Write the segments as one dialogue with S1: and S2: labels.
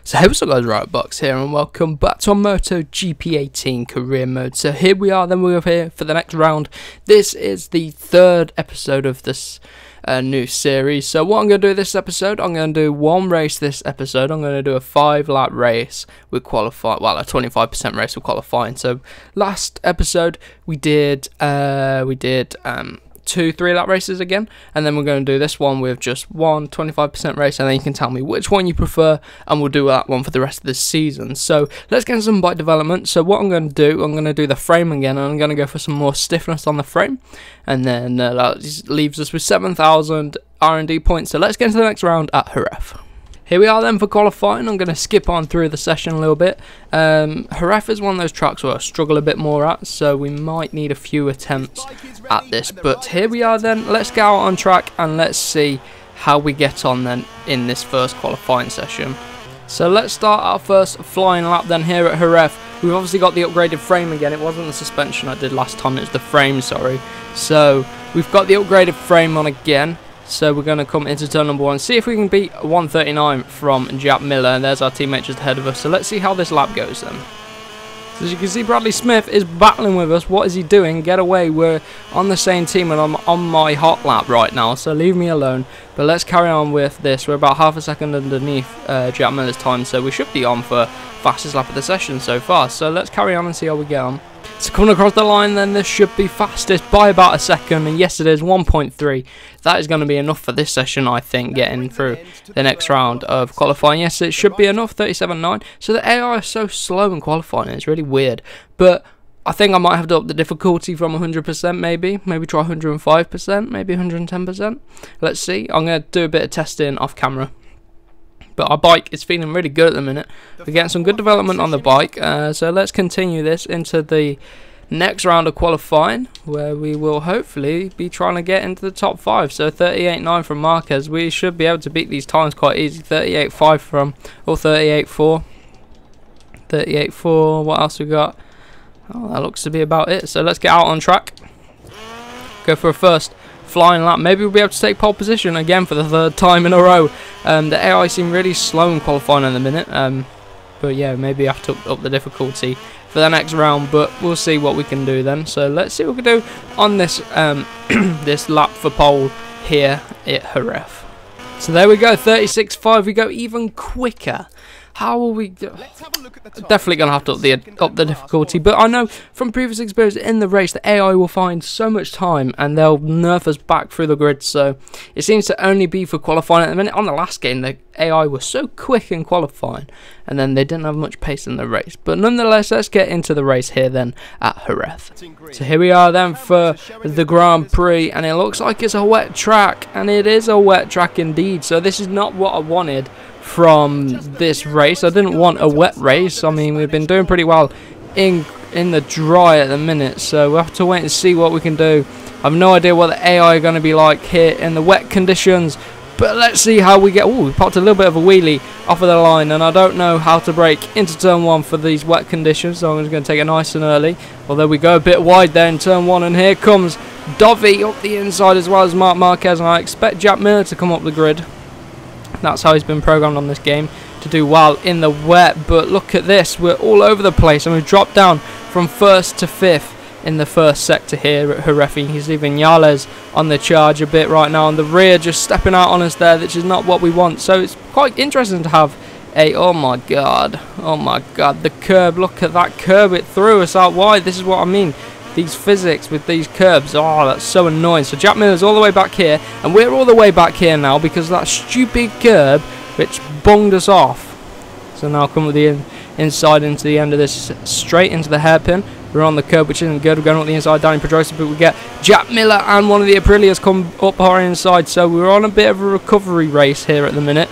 S1: So hey, what's up guys, Riotbox here and welcome back to our MotoGP 18 career mode. So here we are, then we're here for the next round. This is the third episode of this new series. So what I'm going to do this episode, I'm going to do one race this episode. I'm going to do a 5-lap race with qualifying, well, a 25% race with qualifying. So last episode we did 2 3-lap races again, and then we're going to do this one with just one 25% race, and then you can tell me which one you prefer, and we'll do that one for the rest of the season. So let's get into some bike development. So what I'm going to do, I'm going to do the frame again, and I'm going to go for some more stiffness on the frame, and then that leaves us with 7,000 R&D points. So let's get into the next round at Jerez. Here we are then for qualifying. I'm going to skip on through the session a little bit. Jerez is one of those tracks where I struggle a bit more at, so we might need a few attempts at this. But here we are then. Let's go out on track and let's see how we get on then in this first qualifying session. So let's start our first flying lap then here at Jerez. We've obviously got the upgraded frame again. It wasn't the suspension I did last time, it was the frame, sorry. So we've got the upgraded frame on again. So we're going to come into turn number 1, see if we can beat 139 from Jack Miller, and there's our teammate just ahead of us. So let's see how this lap goes then. So as you can see, Bradley Smith is battling with us. What is he doing? Get away, we're on the same team and I'm on my hot lap right now, so leave me alone. But let's carry on with this. We're about half a second underneath Jack Miller's time, so we should be on for fastest lap of the session so far. So let's carry on and see how we get on. So coming across the line then, this should be fastest by about a second, and yes it is, 1.3. That is going to be enough for this session, I think, getting through the next round of qualifying. Yes, it should be enough, 37.9. So the AI is so slow in qualifying, it's really weird. But I think I might have to up the difficulty from 100% maybe try 105%, maybe 110%. Let's see, I'm going to do a bit of testing off camera. But our bike is feeling really good at the minute. We're getting some good development on the bike. So let's continue this into the next round of qualifying, where we will hopefully be trying to get into the top 5. So 38.9 from Marquez. We should be able to beat these times quite easy. 38.5 from, or 38.4. 38.4. What else we got? Oh, that looks to be about it. So let's get out on track. Go for a first flying lap. Maybe we'll be able to take pole position again for the 3rd time in a row. The AI seem really slow in qualifying in the minute, but yeah, maybe I have to up the difficulty for the next round, but we'll see what we can do then. So let's see what we can do on this this lap for pole here at Jerez. So there we go, 36.5. We go even quicker. How will we do? Definitely going to have to up the difficulty, but I know from previous experience in the race the AI will find so much time and they'll nerf us back through the grid. So it seems to only be for qualifying at the minute. On the last game the AI was so quick in qualifying and then they didn't have much pace in the race. But nonetheless, let's get into the race here then at Jerez. So here we are then for the Grand Prix, and it looks like it's a wet track, and it is a wet track indeed. So this is not what I wanted from this race. I didn't want a wet race. I mean, we've been doing pretty well in the dry at the minute, so we'll have to wait and see what we can do. I have no idea what the AI are going to be like here in the wet conditions, but let's see how we get. Oh, we popped a little bit of a wheelie off of the line, and I don't know how to brake into turn 1 for these wet conditions, so I'm just going to take it nice and early. Although we go a bit wide there in turn 1, and here comes Dovey up the inside as well as Marc Marquez, and I expect Jack Miller to come up the grid. That's how he's been programmed on this game, to do well in the wet. But look at this, we're all over the place, and we've dropped down from 1st to 5th in the first sector here at Jerez. He's leaving Yales on the charge a bit right now, and the rear just stepping out on us there, which is not what we want. So it's quite interesting to have a, oh my god, the curb. Look at that curb, it threw us out wide. This is what I mean, these physics with these curbs. Oh, that's so annoying. So Jack Miller's all the way back here, and we're all the way back here now because of that stupid curb which bunged us off. So now come with the inside into the end of this, straight into the hairpin. We're on the curb, which isn't good. We're going up the inside, down in Pedrosa, but we get Jack Miller and one of the Aprilias come up our inside. So we're on a bit of a recovery race here at the minute.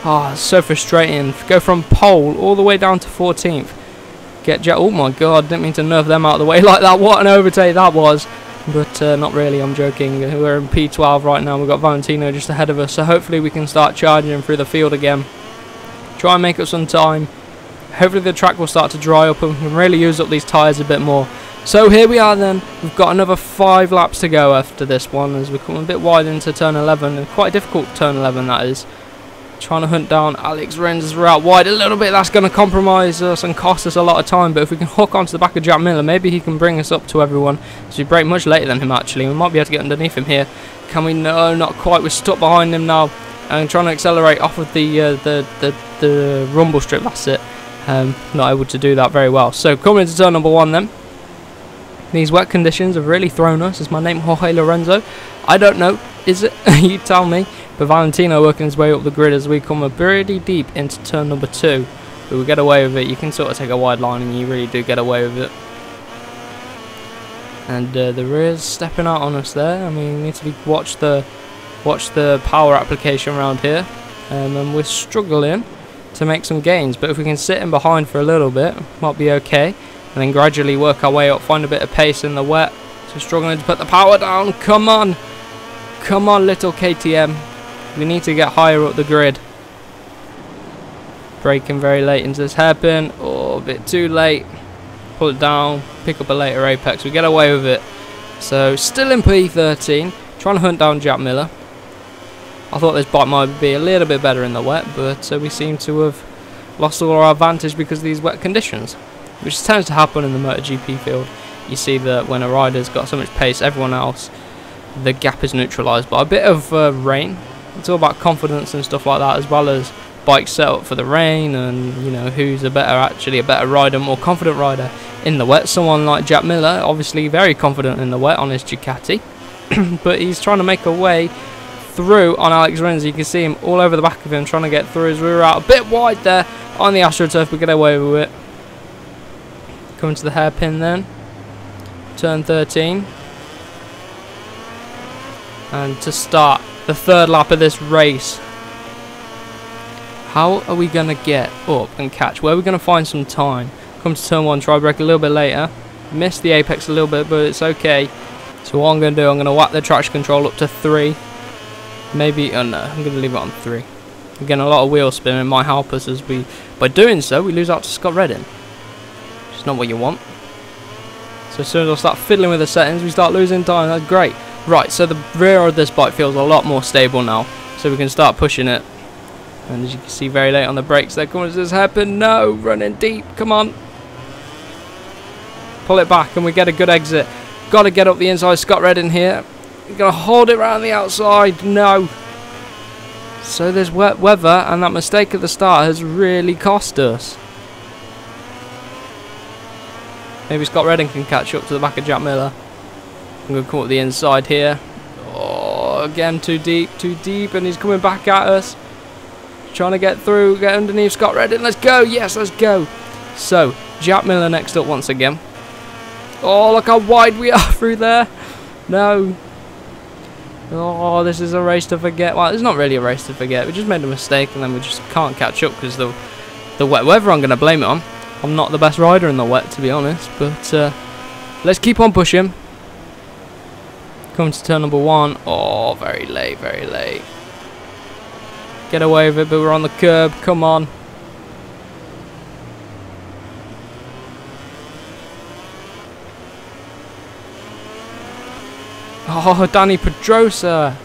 S1: Oh, it's so frustrating. Go from pole all the way down to 14th. Get Jack. Oh my god, didn't mean to nerf them out of the way like that. What an overtake that was. But not really, I'm joking. We're in P12 right now. We've got Valentino just ahead of us, so hopefully we can start charging through the field again. Try and make up some time. Hopefully the track will start to dry up and we can really use up these tyres a bit more. So here we are then. We've got another 5 laps to go after this one, as we come a bit wide into turn 11. And quite a difficult turn 11 that is. Trying to hunt down Alex Rins. We're out wide a little bit. That's going to compromise us and cost us a lot of time. But if we can hook onto the back of Jack Miller, maybe he can bring us up to everyone. So we break much later than him, actually. We might be able to get underneath him here. Can we? No, not quite. We're stuck behind him now. And trying to accelerate off of the rumble strip. That's it. Not able to do that very well. So coming into turn number 1 then. These wet conditions have really thrown us. Is my name Jorge Lorenzo? I don't know. Is it? You tell me. But Valentino working his way up the grid as we come pretty deep into turn number 2. But we get away with it. You can sort of take a wide line and you really do get away with it. And the rear's stepping out on us there. I mean, we need to watch the power application around here. And we're struggling to make some gains. But if we can sit in behind for a little bit, might be okay. And then gradually work our way up, find a bit of pace in the wet. So struggling to put the power down. Come on. Come on, little KTM. We need to get higher up the grid. Braking very late into this hairpin. Oh, a bit too late. Pull it down. Pick up a later apex. We get away with it. So, still in P13. Trying to hunt down Jack Miller. I thought this bike might be a little bit better in the wet. But we seem to have lost all our advantage because of these wet conditions. Which tends to happen in the MotoGP field. You see that when a rider's got so much pace, everyone else, the gap is neutralised by a bit of rain. It's all about confidence and stuff like that, as well as bike setup for the rain, and you know who's a better rider, more confident rider in the wet. Someone like Jack Miller, obviously very confident in the wet on his Ducati, but he's trying to make a way through on Alex Rins. You can see him all over the back of him trying to get through as we were out a bit wide there on the AstroTurf. We get away with it. Coming to the hairpin then, turn 13, and to start the 3rd lap of this race. How are we going to get up and catch? Where are we going to find some time? Come to turn 1, try brake a little bit later. Missed the apex a little bit, but it's okay. So what I'm going to do, I'm going to whack the traction control up to 3. Maybe, oh no, I'm going to leave it on 3. Again, a lot of wheel spinning might help us as by doing so, we lose out to Scott Redding. Which is not what you want. So as soon as I start fiddling with the settings, we start losing time. That's great. Right, so the rear of this bike feels a lot more stable now, so we can start pushing it. And as you can see, very late on the brakes there. Come on, does this happen? No, running deep. Come on. Pull it back and we get a good exit. Got to get up the inside. Scott Redding here. We're going to hold it around the outside. No. So there's wet weather, and that mistake at the start has really cost us. Maybe Scott Redding can catch up to the back of Jack Miller. I'm going to come up the inside here. Oh, again, too deep, and he's coming back at us. Trying to get through, get underneath Scott Redding. Let's go, yes, let's go. So, Jack Miller next up once again. Oh, look how wide we are through there. No. Oh, this is a race to forget. Well, it's not really a race to forget. We just made a mistake, and then we just can't catch up because the wet weather I'm going to blame it on. I'm not the best rider in the wet, to be honest, but let's keep on pushing. Coming to turn number 1. Oh, very late, very late. Get away with it, but we're on the curb. Come on. Oh, Danny Pedrosa.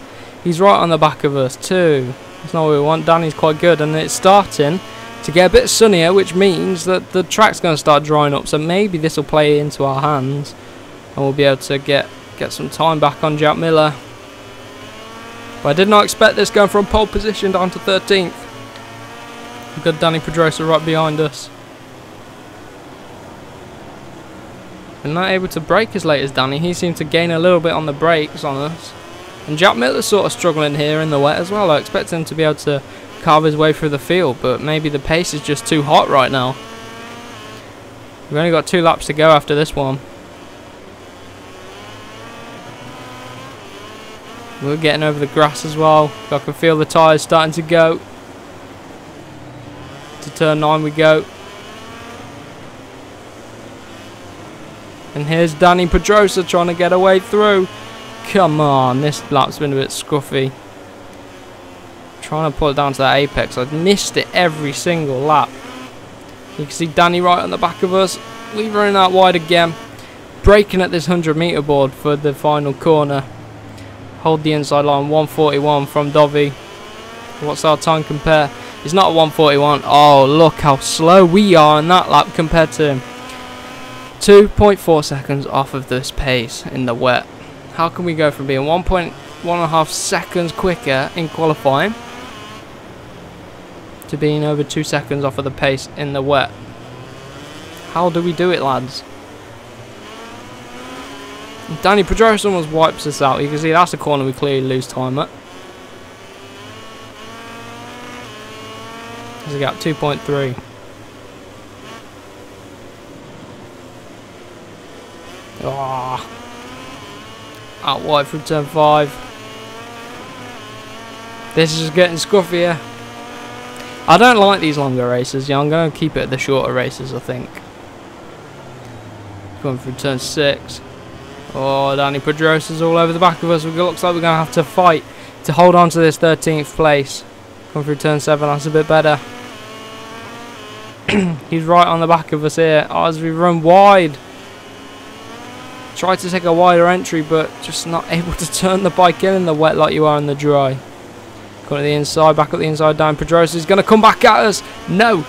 S1: He's right on the back of us too. That's not what we want. Danny's quite good, and it's starting to get a bit sunnier, which means that the track's going to start drying up. So maybe this will play into our hands, and we'll be able to get some time back on Jack Miller. But I did not expect this going from pole position down to 13th. We've got Danny Pedrosa right behind us. We're not able to brake as late as Danny. He seemed to gain a little bit on the brakes on us. And Jack Miller's sort of struggling here in the wet as well. I expect him to be able to carve his way through the field, but maybe the pace is just too hot right now. We've only got 2 laps to go after this one. We're getting over the grass as well. I can feel the tyres starting to go. To turn 9 we go. And here's Danny Pedrosa trying to get away through. Come on, this lap's been a bit scruffy. Trying to pull it down to that apex. I've missed it every single lap. You can see Danny right on the back of us. We're running out wide again. Braking at this 100-meter board for the final corner. Hold the inside line, 141 from Dovi. What's our time compare? It's not a 1:41. Oh, look how slow we are in that lap compared to him. 2.4 seconds off of this pace in the wet. How can we go from being 1.5 seconds quicker in qualifying to being over 2 seconds off of the pace in the wet? How do we do it, lads? Danny Pedrosa almost wipes us out. You can see that's a corner we clearly lose time at. There's a gap, 2.3. Oh. Out wide through turn 5. This is getting scuffier. I don't like these longer races. Yeah, I'm going to keep it at the shorter races, I think. Going through turn 6. Oh, Danny Pedrosa's all over the back of us. It looks like we're going to have to fight to hold on to this 13th place. Going through turn 7, that's a bit better. He's right on the back of us here. Oh, as we run wide. Try to take a wider entry, but just not able to turn the bike in the wet like you are in the dry. Going to the inside, back up the inside, down. Pedrosa is going to come back at us. No!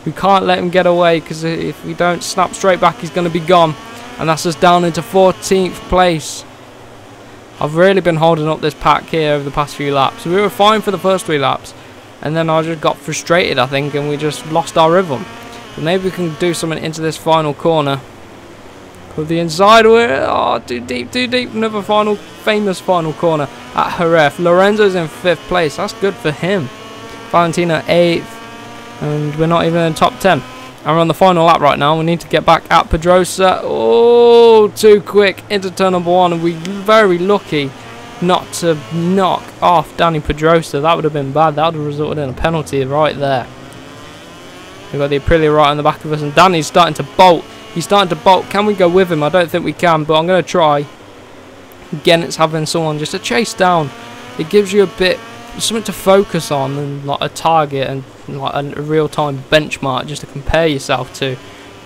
S1: We can't let him get away, because if we don't snap straight back, he's going to be gone. And that's us down into 14th place. I've really been holding up this pack here over the past few laps. We were fine for the first 3 laps. And then I just got frustrated, I think, and we just lost our rhythm. But maybe we can do something into this final corner. With the inside, oh, too deep. Another famous final corner at Jerez. Lorenzo's in 5th place. That's good for him. Valentino 8th. And we're not even in the top 10. And we're on the final lap right now. We need to get back at Pedrosa. Oh, too quick into turn number 1. And we're very lucky not to knock off Danny Pedrosa. That would have been bad. That would have resulted in a penalty right there. We've got the Aprilia right on the back of us. And Danny's starting to bolt. He's starting to bolt. Can we go with him? I don't think we can, but I'm going to try. Again, it's having someone just to chase down. It gives you a bit, something to focus on, and like a target and like a real-time benchmark just to compare yourself to.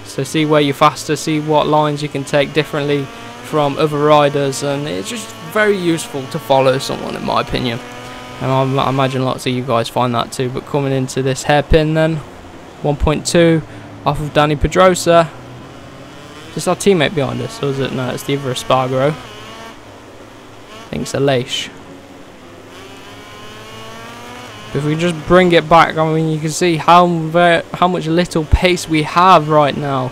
S1: So see where you're faster, see what lines you can take differently from other riders, and it's just very useful to follow someone, in my opinion. And I imagine lots of you guys find that too. But coming into this hairpin then, 1.2 off of Danny Pedrosa. Is our teammate behind us, or is it? No, it's the other Espargaro. I think it's a Leish. If we just bring it back, I mean, you can see how much little pace we have right now.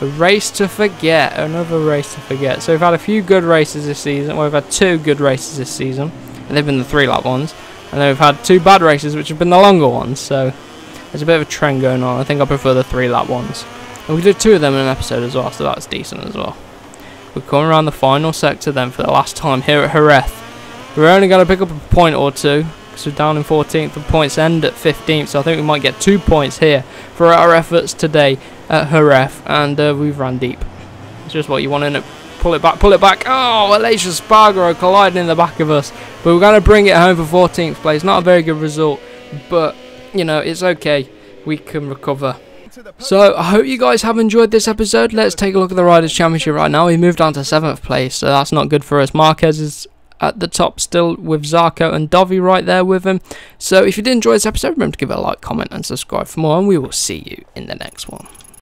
S1: A race to forget, another race to forget. So we've had a few good races this season. Well, we've had 2 good races this season, and they've been the 3-lap ones. And then we've had 2 bad races, which have been the longer ones. So there's a bit of a trend going on. I think I prefer the 3-lap ones. And we did 2 of them in an episode as well, so that's decent as well. We're coming around the final sector then for the last time here at Jerez. We're only going to pick up a point or 2, because we're down in 14th. The points end at 15th, so I think we might get 2 points here for our efforts today at Jerez. And we've ran deep. It's just what you want in it. Pull it back, pull it back. Oh, Alicia Spargaro colliding in the back of us. But we're going to bring it home for 14th place. Not a very good result, but, you know, it's okay. We can recover. So, I hope you guys have enjoyed this episode. Let's take a look at the Riders' Championship right now. We moved on to 7th place, so that's not good for us. Marquez is at the top still with Zarco and Dovi right there with him. So, if you did enjoy this episode, remember to give it a like, comment and subscribe for more, and we will see you in the next one.